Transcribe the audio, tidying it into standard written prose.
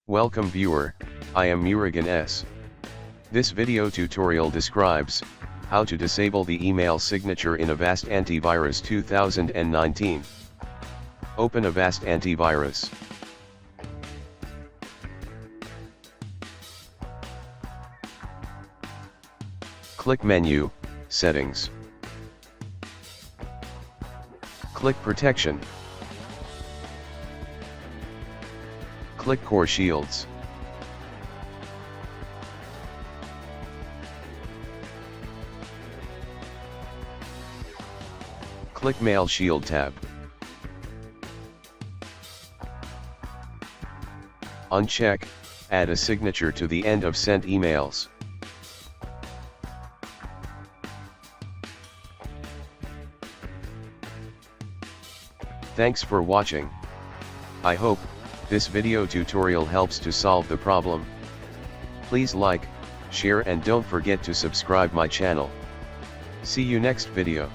Welcome viewer, I am Murugan S. This video tutorial describes how to disable the email signature in Avast Antivirus 2019. Open Avast Antivirus. Click Menu, Settings. Click Protection. Click Core Shields. Click Mail Shield tab. Uncheck Add a signature to the end of sent emails. Thanks for watching. I hope this video tutorial helps to solve the problem. Please like, share and don't forget to subscribe my channel. See you next video.